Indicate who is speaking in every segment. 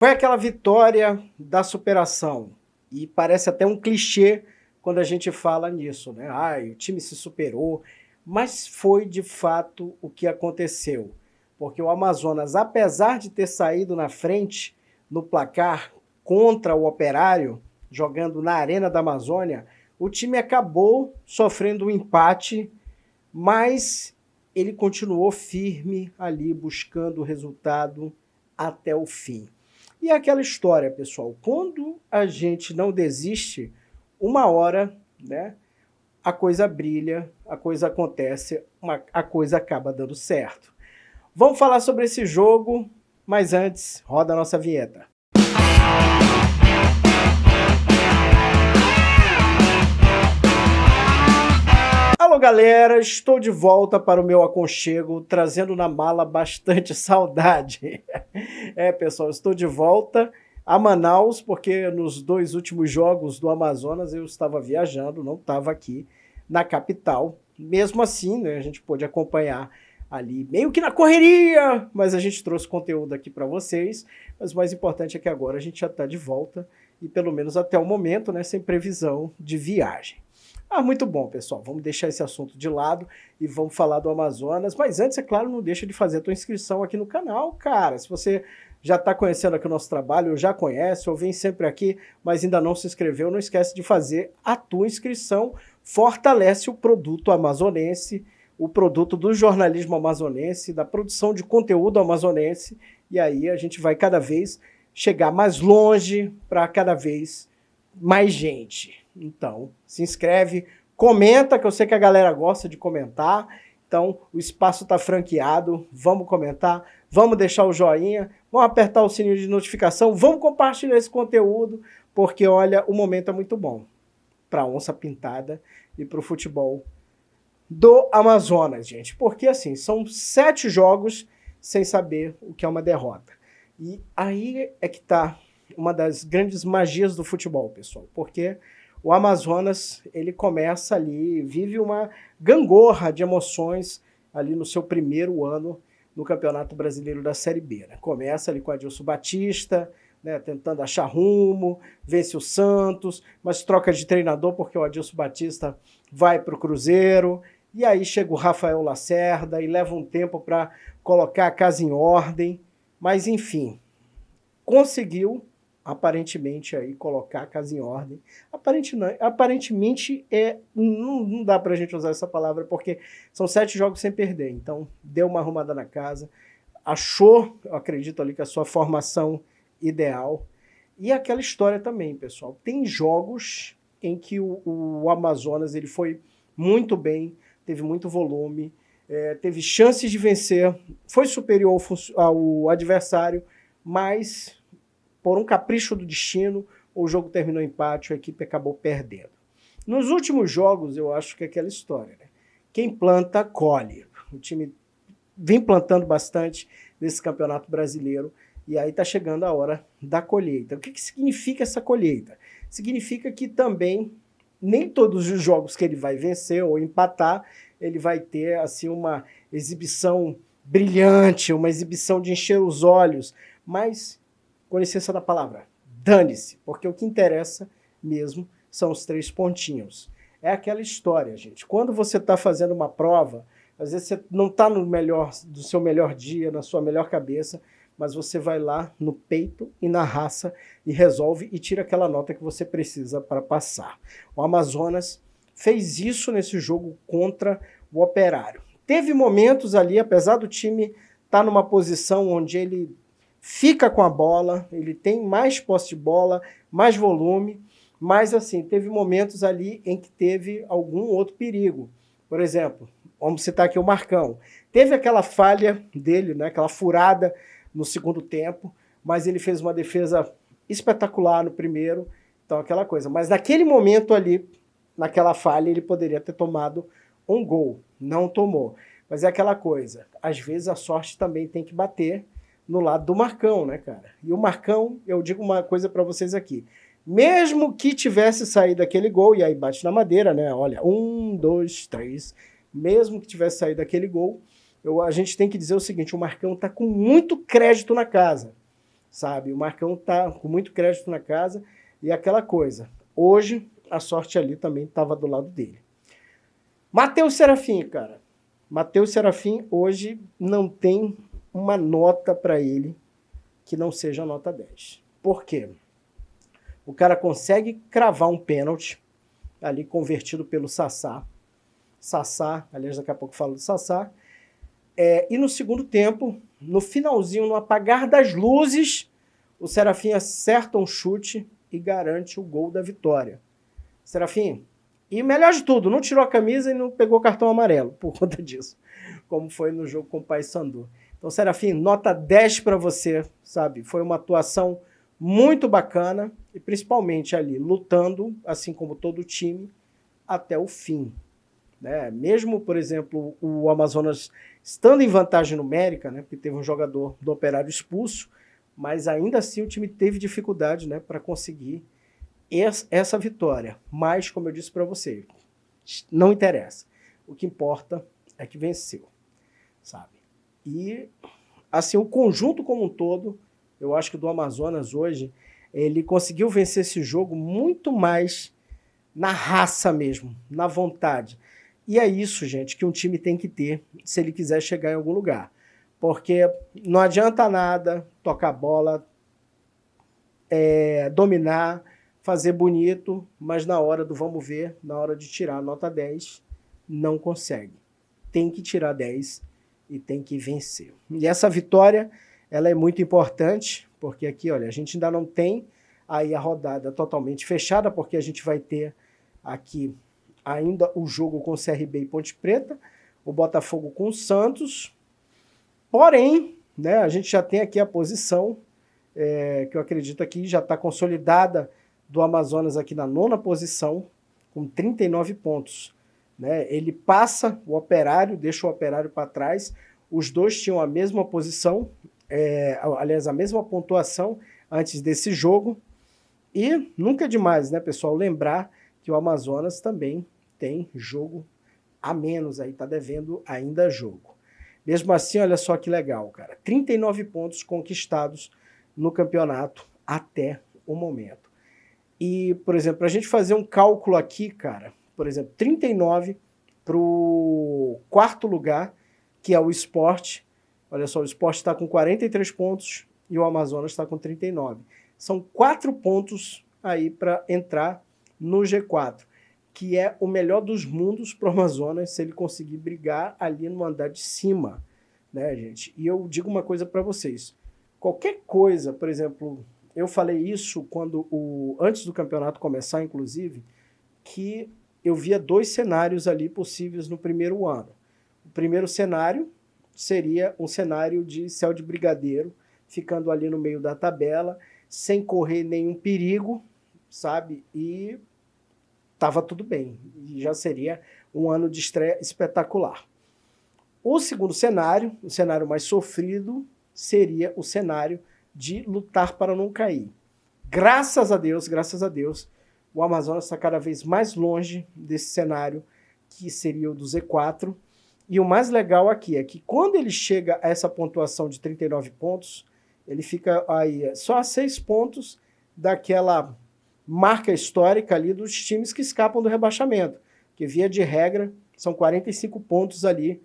Speaker 1: Foi aquela vitória da superação. E parece até um clichê quando a gente fala nisso, né? Ai, o time se superou. Mas foi de fato o que aconteceu. Porque o Amazonas, apesar de ter saído na frente no placar contra o Operário, jogando na Arena da Amazônia, o time acabou sofrendo um empate, mas ele continuou firme ali, buscando o resultado até o fim. E é aquela história, pessoal, quando a gente não desiste, uma hora, né, a coisa brilha, a coisa acontece, a coisa acaba dando certo. Vamos falar sobre esse jogo, mas antes, roda a nossa vinheta. Alô, galera, estou de volta para o meu aconchego, trazendo na mala bastante saudade. Pessoal, estou de volta a Manaus, porque nos 2 últimos jogos do Amazonas eu estava viajando, não estava aqui na capital. Mesmo assim, né, a gente pôde acompanhar ali, meio que na correria, mas a gente trouxe conteúdo aqui para vocês. Mas o mais importante é que agora a gente já está de volta, e pelo menos até o momento, né, sem previsão de viagem. Muito bom, pessoal. Vamos deixar esse assunto de lado e vamos falar do Amazonas. Mas antes, é claro, não deixa de fazer a tua inscrição aqui no canal, cara. Se você já está conhecendo aqui o nosso trabalho, ou já conhece, ou vem sempre aqui, mas ainda não se inscreveu, não esquece de fazer a tua inscrição. Fortalece o produto amazonense, o produto do jornalismo amazonense, da produção de conteúdo amazonense, e aí a gente vai cada vez chegar mais longe para cada vez mais gente. Então, se inscreve, comenta, que eu sei que a galera gosta de comentar. Então, o espaço está franqueado, vamos comentar, vamos deixar o joinha, vamos apertar o sininho de notificação, vamos compartilhar esse conteúdo, porque, olha, o momento é muito bom para a onça pintada e para o futebol do Amazonas, gente. Porque, assim, são 7 jogos sem saber o que é uma derrota. E aí é que está uma das grandes magias do futebol, pessoal, porque o Amazonas, ele começa ali, vive uma gangorra de emoções ali no seu primeiro ano no Campeonato Brasileiro da Série B. Né? Começa ali com o Adilson Batista, né, tentando achar rumo, vence o Santos, mas troca de treinador porque o Adilson Batista vai para o Cruzeiro, e aí chega o Rafael Lacerda e leva um tempo para colocar a casa em ordem, mas enfim, conseguiu aparentemente aí colocar a casa em ordem. Aparentemente não dá pra gente usar essa palavra, porque são 7 jogos sem perder, então deu uma arrumada na casa, achou, eu acredito ali, que a sua formação ideal, e aquela história também, pessoal, tem jogos em que o Amazonas ele foi muito bem, teve muito volume, teve chances de vencer, foi superior ao adversário, mas por um capricho do destino, o jogo terminou em empate, a equipe acabou perdendo. Nos últimos jogos, eu acho que é aquela história, né? Quem planta, colhe. O time vem plantando bastante nesse Campeonato Brasileiro, e aí está chegando a hora da colheita. O que significa essa colheita? Significa que também nem todos os jogos que ele vai vencer ou empatar, ele vai ter assim uma exibição brilhante, uma exibição de encher os olhos, mas com licença da palavra, dane-se, porque o que interessa mesmo são os 3 pontinhos. É aquela história, gente. Quando você está fazendo uma prova, às vezes você não está do seu melhor dia, na sua melhor cabeça, mas você vai lá no peito e na raça e resolve e tira aquela nota que você precisa para passar. O Amazonas fez isso nesse jogo contra o Operário. Teve momentos ali, apesar do time estar numa posição onde ele fica com a bola, ele tem mais posse de bola, mais volume, mas assim, teve momentos ali em que teve algum outro perigo. Por exemplo, vamos citar aqui o Marcão. Teve aquela falha dele, né, aquela furada no segundo tempo, mas ele fez uma defesa espetacular no primeiro, então aquela coisa. Mas naquele momento ali, naquela falha, ele poderia ter tomado um gol, não tomou. Mas é aquela coisa, às vezes a sorte também tem que bater no lado do Marcão, né, cara? E o Marcão, eu digo uma coisa para vocês aqui, mesmo que tivesse saído aquele gol, e aí bate na madeira, né? Olha, 1, 2, 3, mesmo que tivesse saído aquele gol, a gente tem que dizer o seguinte, o Marcão tá com muito crédito na casa. sabe? O Marcão tá com muito crédito na casa e aquela coisa. Hoje, a sorte ali também estava do lado dele. Matheus Serafim, cara. Matheus Serafim hoje não tem uma nota para ele que não seja nota 10. Por quê? O cara consegue cravar um pênalti ali convertido pelo Sassá. Sassá, aliás, daqui a pouco eu falo do Sassá. E no segundo tempo, no finalzinho, no apagar das luzes, o Serafim acerta um chute e garante o gol da vitória. Serafim, e melhor de tudo, não tirou a camisa e não pegou cartão amarelo por conta disso, como foi no jogo com o Paysandu. Então, Serafim, nota 10 para você, sabe? Foi uma atuação muito bacana e principalmente ali, lutando, assim como todo o time, até o fim. Né? Mesmo, por exemplo, o Amazonas estando em vantagem numérica, né? Porque teve um jogador do Operário expulso, mas ainda assim o time teve dificuldade, né, para conseguir essa vitória. Mas, como eu disse para você, não interessa. O que importa é que venceu, sabe? E, assim, o conjunto como um todo, eu acho que do Amazonas hoje, ele conseguiu vencer esse jogo muito mais na raça mesmo, na vontade. E é isso, gente, que um time tem que ter se ele quiser chegar em algum lugar. Porque não adianta nada tocar bola, dominar, fazer bonito, mas na hora do vamos ver, na hora de tirar a nota 10, não consegue. Tem que tirar 10 e tem que vencer. E essa vitória, ela é muito importante, porque aqui, olha, a gente ainda não tem aí a rodada totalmente fechada, porque a gente vai ter aqui ainda o jogo com o CRB e Ponte Preta, o Botafogo com o Santos. Porém, né, a gente já tem aqui a posição, que eu acredito aqui já está consolidada, do Amazonas aqui na 9ª posição, com 39 pontos. Né? Ele passa o Operário, deixa o Operário para trás. Os dois tinham a mesma posição, aliás, a mesma pontuação antes desse jogo. E nunca é demais, né, pessoal, lembrar que o Amazonas também tem jogo a menos aí, tá devendo ainda jogo. Mesmo assim, olha só que legal, cara. 39 pontos conquistados no campeonato até o momento. E, por exemplo, para a gente fazer um cálculo aqui, cara, por exemplo, 39 para o 4º lugar, que é o Sport. Olha só, o Sport está com 43 pontos e o Amazonas está com 39. São 4 pontos aí para entrar no G4, que é o melhor dos mundos para o Amazonas se ele conseguir brigar ali no andar de cima, né, gente? E eu digo uma coisa para vocês. Qualquer coisa, por exemplo, eu falei isso antes do campeonato começar, inclusive, que eu via 2 cenários ali possíveis no primeiro ano. O primeiro cenário seria um cenário de céu de brigadeiro, ficando ali no meio da tabela, sem correr nenhum perigo, sabe? E estava tudo bem. E já seria um ano de estreia espetacular. O segundo cenário, o cenário mais sofrido, seria o cenário de lutar para não cair. Graças a Deus, o Amazonas está cada vez mais longe desse cenário, que seria o do Z4. E o mais legal aqui é que quando ele chega a essa pontuação de 39 pontos, ele fica aí só a 6 pontos daquela marca histórica ali dos times que escapam do rebaixamento, que via de regra são 45 pontos ali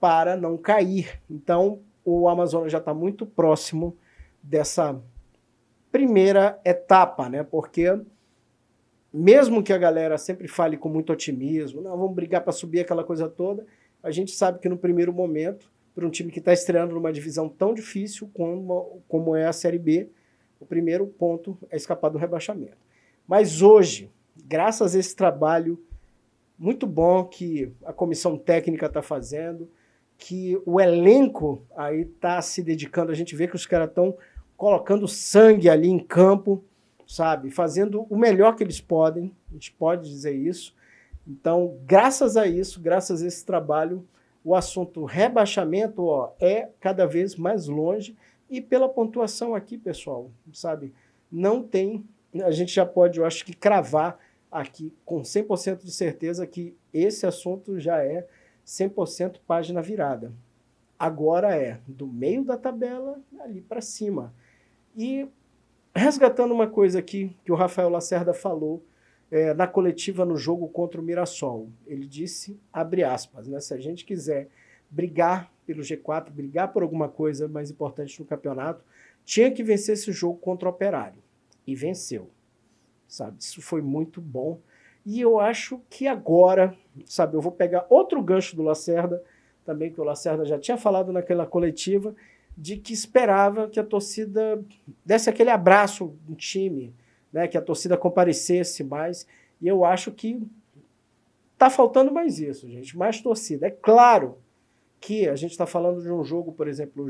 Speaker 1: para não cair. Então o Amazonas já está muito próximo dessa primeira etapa, né? Porque mesmo que a galera sempre fale com muito otimismo, não, vamos brigar para subir aquela coisa toda, a gente sabe que no primeiro momento, para um time que está estreando numa divisão tão difícil como é a Série B, o primeiro ponto é escapar do rebaixamento. Mas hoje, graças a esse trabalho muito bom que a comissão técnica está fazendo, que o elenco aí está se dedicando, a gente vê que os caras estão colocando sangue ali em campo, sabe? Fazendo o melhor que eles podem, a gente pode dizer isso. Então, graças a isso, graças a esse trabalho, o assunto rebaixamento é cada vez mais longe. E pela pontuação aqui, pessoal, sabe? Não tem, a gente já pode, eu acho que cravar aqui com 100% de certeza que esse assunto já é 100% página virada. Agora é do meio da tabela ali para cima. E resgatando uma coisa aqui que o Rafael Lacerda falou na coletiva no jogo contra o Mirassol. Ele disse, abre aspas, né, se a gente quiser brigar pelo G4, brigar por alguma coisa mais importante no campeonato, tinha que vencer esse jogo contra o Operário. E venceu. Sabe? Isso foi muito bom. E eu acho que agora, sabe, eu vou pegar outro gancho do Lacerda, também que o Lacerda já tinha falado naquela coletiva, de que esperava que a torcida desse aquele abraço no time, né, que a torcida comparecesse mais, e eu acho que tá faltando mais isso, gente, mais torcida. É claro que a gente está falando de um jogo, por exemplo,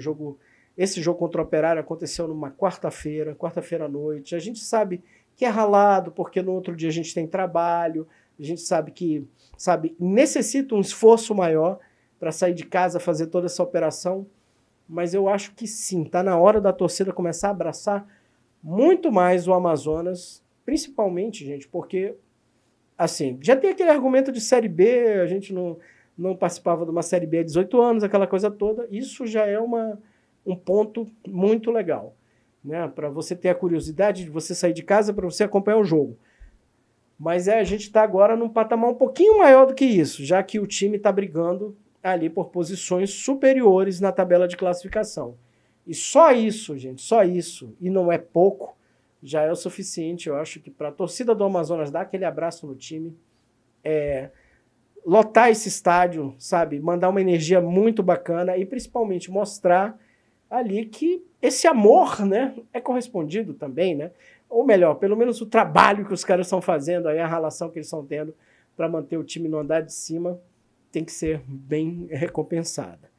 Speaker 1: esse jogo contra o Operário aconteceu numa quarta-feira à noite, a gente sabe que é ralado, porque no outro dia a gente tem trabalho, a gente sabe que, necessita um esforço maior para sair de casa, fazer toda essa operação, mas eu acho que sim, está na hora da torcida começar a abraçar muito mais o Amazonas, principalmente, gente, porque, assim, já tem aquele argumento de Série B, a gente não participava de uma Série B há 18 anos, aquela coisa toda, isso já é um ponto muito legal, né, para você ter a curiosidade de você sair de casa para você acompanhar o jogo. Mas a gente está agora num patamar um pouquinho maior do que isso, já que o time está brigando ali por posições superiores na tabela de classificação. E só isso, gente, só isso, e não é pouco, já é o suficiente, eu acho que para a torcida do Amazonas dar aquele abraço no time, lotar esse estádio, sabe, mandar uma energia muito bacana e principalmente mostrar ali que esse amor, né, é correspondido também, né? Ou melhor, pelo menos o trabalho que os caras estão fazendo, aí a relação que eles estão tendo para manter o time no andar de cima tem que ser bem recompensada.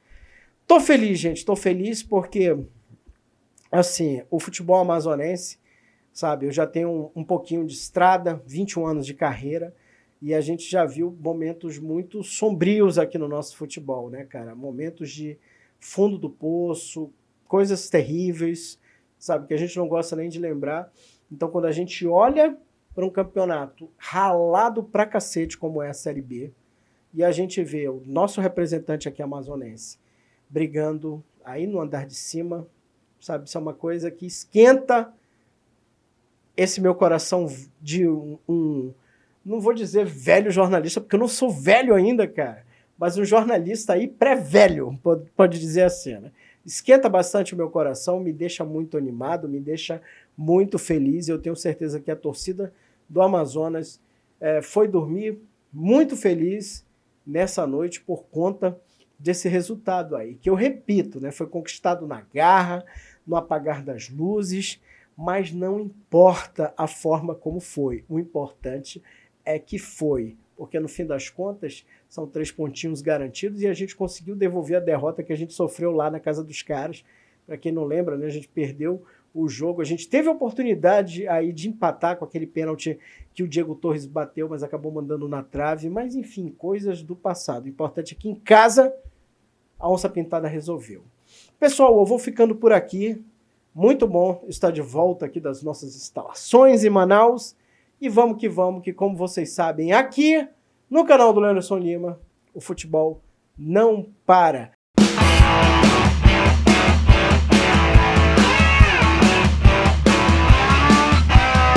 Speaker 1: Tô feliz, gente, tô feliz porque, assim, o futebol amazonense, sabe, eu já tenho um pouquinho de estrada, 21 anos de carreira, e a gente já viu momentos muito sombrios aqui no nosso futebol, né, cara? Momentos de fundo do poço, coisas terríveis, sabe, que a gente não gosta nem de lembrar. Então, quando a gente olha para um campeonato ralado pra cacete como é a Série B, e a gente vê o nosso representante aqui amazonense brigando aí no andar de cima, sabe, isso é uma coisa que esquenta esse meu coração de não vou dizer velho jornalista, porque eu não sou velho ainda, cara, mas um jornalista aí pré-velho, pode dizer assim, né? Esquenta bastante o meu coração, me deixa muito animado, me deixa muito feliz. Eu tenho certeza que a torcida do Amazonas foi dormir muito feliz nessa noite por conta desse resultado aí, que eu repito, né, foi conquistado na garra, no apagar das luzes, mas não importa a forma como foi, o importante é que foi, porque no fim das contas são 3 pontinhos garantidos e a gente conseguiu devolver a derrota que a gente sofreu lá na casa dos caras. Para quem não lembra, né, a gente perdeu o jogo, a gente teve a oportunidade aí de empatar com aquele pênalti que o Diego Torres bateu, mas acabou mandando na trave, mas enfim, coisas do passado. O importante é que em casa a onça pintada resolveu. Pessoal, eu vou ficando por aqui. Muito bom estar de volta aqui das nossas instalações em Manaus. E vamos, que como vocês sabem, aqui no canal do Leonderson Lima, o futebol não para.